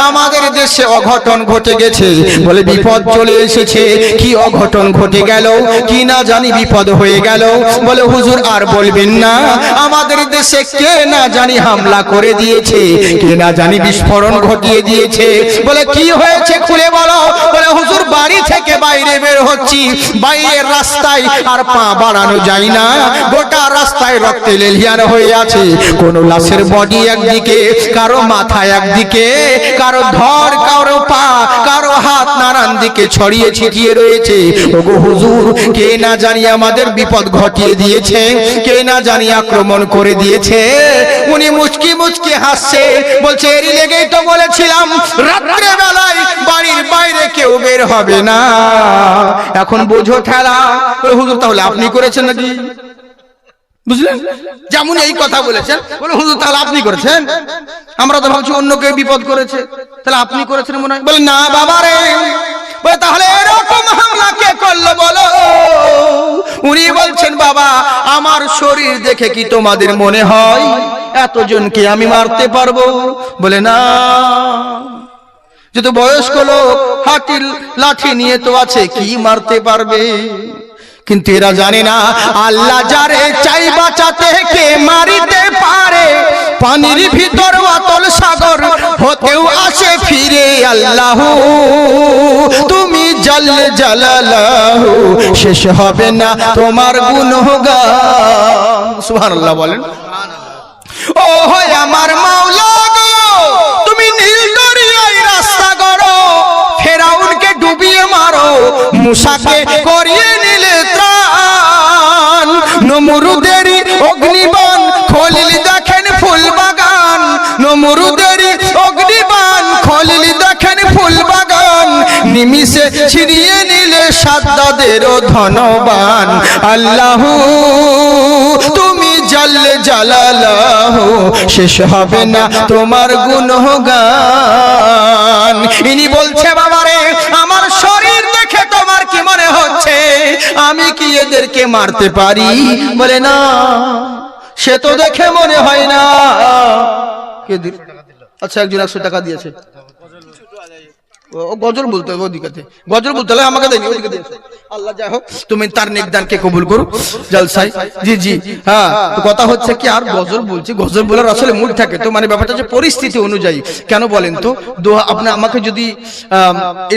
আমাদের দেশে অঘটন ঘটে গেছে। বলে বিপদ চলে এসেছে। কি অঘটন ঘটে গেল? কি না জানি বিপদ হয়ে গেল। বলে হুজুর আর বলবেন না, আমাদের দেশে কে না জানি হামলা করে দিয়েছে, কে না জানি বিস্ফোরণ ঘটিয়ে দিয়েছে। বলে কি হয়েছে খুলে বলো। বলে হুজুর বাড়ি থেকে বাইরে বের হচ্ছি, বাইরের রাস্তায় আর পা বাড়ানো যায় না, গোটা রাস্তায় রক্তে লেলিয়ান হয়ে আছে। কোন লাশের বডি একদিকে, কারো মাথা একদিকে, কারো ধর, কারো পা, কারো হাত নানান দিকে ছড়িয়ে ছিটিয়ে রয়েছে। ওগো হুজুর, কে না জানি আমাদের বিপদ ঘটিয়ে দিয়েছে, কে না জানি আক্রমণ করে দিয়েছে। উনি মুচকি মুচকি হাসছে, বলছে এরই লেগেই তো বলেছিলাম রাত্রে বেলায় বাড়ির বাইরে কেউ বের হবে না। এখন বোঝো ঠেলা। হুজুর তাহলে আপনি করেছেন নাকি? বুঝলেন? যেমন এই কথা বলেছেন, বলে হুজুর তাহলে আপনি করেছেন, আমরা তো ভাবছি অন্য কেউ বিপদ করেছে, তাহলে আপনি করেছেন মনে হয়। বলে না বাবা রে। বলে তাহলে এরকম হামলা কে করলো বলো? উনি বলছেন বাবা আমার শরীর দেখে কি তোমাদের মনে হয় এতজনকে আমি মারতে পারবো? বলে না, যেহেতু বয়স্ক লোক হাতির লাঠি নিয়ে তো আছে, কি মারতে পারবে? কিন্তু এরা জানে না আল্লাহ যারে চাই বাঁচাতে কে মারিতে পারে। পানির ভিতর অতল সাগর হতেও আসে ফিরে আল্লাহ। তুমি জাল্লে জালালাহু, শেষ হবে না তোমার গুণগান। সুবহানাল্লাহ বলেন। ও হয় আমার মাওলা গো, তুমি নীল দরিয়ায় রাস্তা গড়ো, ফেরাউনকে ডুবিয়ে মারো, মুসাকে করিয়ে নিলে ত্রাণ। নমরুদের অগ্নিবাণ খলিল দেখেন ফুল বাগান, নমরুদের অগ্নিবাণ খলিল দেখেন ফুল বাগান। নিমিষে ছিনিয়ে নিলে সাদ্দাদেরও ধনবান আল্লাহ তুমি জাল্লে জালালাহু শেষ হবে না তোমার গুণগান ইনি বলছে বাবারে আমার শরীর দেখে তোমার কি মনে হচ্ছে আমি কি এদেরকে মারতে পারি বলে না সে তো দেখে মনে হয় না কে দিল আচ্ছা একজন 100 টাকা দিয়েছে ও গজল বলতে হবে ওদিকে গজল বলতে হলে আমাকে দেয়নি ওদিকে দিয়েছে আল্লাহ যাই হোক তুমি তার নেকদানকে কবুল করো জলসাই জি জি হ্যাঁ তো কথা হচ্ছে কি আর গজল বলছি গজল বলার আসলে মুড থাকে তো মানে ব্যাপারটা যে পরিস্থিতি অনুযায়ী কেন বলেন তো দোয়া আপনি আমাকে যদি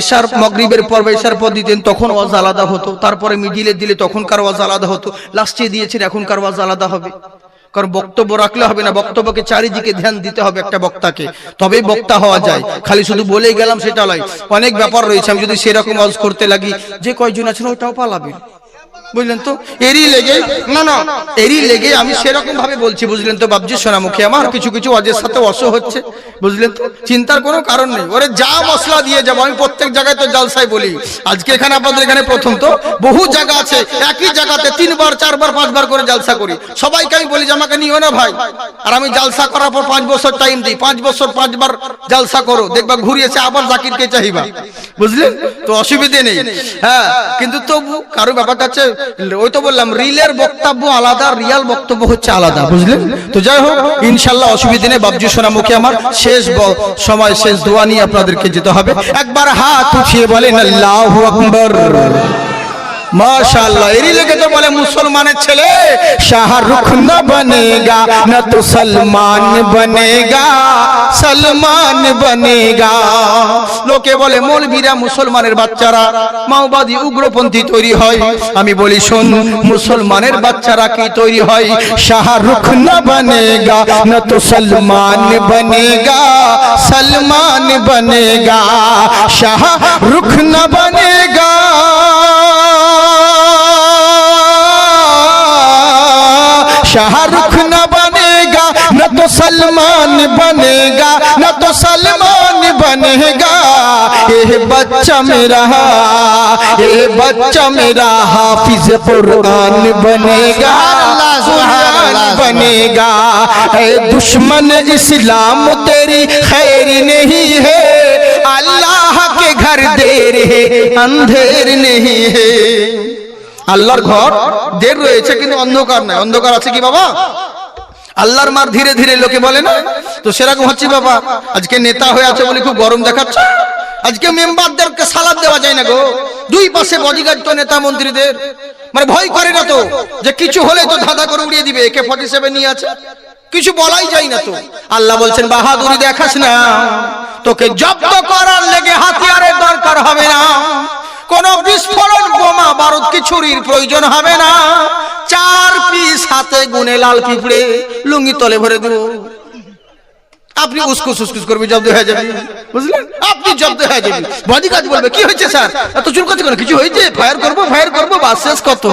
এশার মাগরিবের পর বা এশার পর দিতেন তখন ওয়াজ আলাদা হতো তারপরে মিডিলে দিলে তখনকার ওয়াজ আলাদা হতো লাস্টে দিয়েছেন এখনকার ওয়াজ আলাদা হবে কারণ বক্তব্য রাখলে হবে না বক্তব্যকে চারিদিকে ধ্যান দিতে হবে একটা বক্তাকে তবেই বক্তা হওয়া যায় খালি শুধু বলেই গেলাম সেটা নয় অনেক ব্যাপার রয়েছে আমি যদি সেরকম ওয়াজ করতে লাগি যে কয়জন আছেন ওইটাও পালাবে বুঝলেন তো এরই লেগে এরই লেগে আমি সেরকম ভাবে বলছি বুঝলেন তো বাবজি সোনামুখী আমার কিছু কিছু ওয়াজের সাথে অসহ হচ্ছে বুঝলেন তো চিন্তার কোনো কারণ নেই ওরে যা মশলা দিয়ে যাবো আমি প্রত্যেক জায়গায় তো জালসাই বলি আজকে এখানে আপনাদের এখানে প্রথম তো বহু জায়গা আছে একই জায়গাতে 3 বার 4 বার 5 বার করে জালসা করি সবাইকে আমি বলি যে আমাকে নিও না ভাই আর আমি জালসা করার পর 5 বছর টাইম দিই 5 বছর 5 বার জালসা করো দেখবা ঘুরিয়েছে আবার জাকিরকে চাইবা বুঝলেন তো অসুবিধে নেই হ্যাঁ কিন্তু তবু কারো ব্যাপারটা আছে ওই তো বললাম রিলের বক্তব্য আলাদা রিয়াল বক্তব্য হচ্ছে আলাদা বুঝলেন তো যাই হোক ইনশাআল্লাহ অসুবিধা নেই বাবজি সোনামুখী আমার শেষ সময় শেষ দোয়া নিয়ে আপনাদেরকে যেতে হবে একবার হাত উঠিয়ে বলেন আল্লাহু আকবার माशाअल्लाह एरी लेके तो बोले मुसलमाনের ছেলে शाहरुख न बनेगा न तो सलमान बनेगा सलमान बनेगा লোকে বলে মৌলবীরা মুসলমানের বাচ্চারা মাওবাদী উগ্রপন্থী তৈরি হয় আমি বলি শুন মুসলমানের বাচ্চারা কি তৈরি হয় शाहरुख न बनेगा न तो सलमान बनेगा सलमान बनेगा शाहरुख न बनेगा शाहरुख न बनेगा न तो सलमान बनेगा न तो सलमान बनेगा ये बच्चा मेरा हाफिज कुरान बनेगा कुरान बनेगा ए दुश्मन इस्लाम तेरी खैर नहीं है अल्लाह के घर देर है अंधेर नहीं है আল্লাহর ঘর দের রয়েছে কিন্তু অন্ধকার নাই অন্ধকার আছে কি বাবা আল্লাহর মার ধীরে ধীরে লোকে বলে না তো সেরকম হচ্ছে বাবা আজকে নেতা হয়ে আছে বলে খুব গরম দেখাচ্ছে আজকে মেম্বারদেরকে সালাদ দেওয়া যায় না গো দুই পাশে বডিগার্ড তো নেতা মন্ত্রীদের মানে ভয় করে না তো যে কিছু হলে তো ধাঁধা করে উড়িয়ে দিবে AK-47 নিয়ে আছে কিছু বলাই যায় না তো আল্লাহ বলছেন বাহাদুরি দেখাস না তোকে জব্দ করার লেগে হাতিয়ারের দরকার হবে না কোন বিস্ফোরণ বোমা বারুদ কি ছুরির প্রয়োজন হবে না 4 পিস হাতে গুনে লাল পিঁপড়ে লুঙ্গি তলে ভরে দেব আপনি উসকুস উসকুস করবে জব্দ হয়ে যাবে বুঝলেন আপনি জব্দ হয়ে যাবেন বডিগার্ড বলবে কি হয়েছে স্যার এত চুলকাচ্ছে কেন কিছু হয়েছে ফায়ার করব বাস শেষ কত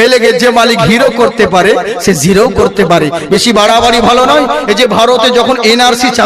এই লেগে যে মালিক হিরো করতে পারে সে জিরো করতে পারে বেশি বাড়াবাড়ি ভালো নয় এই যে ভারতে যখন NRC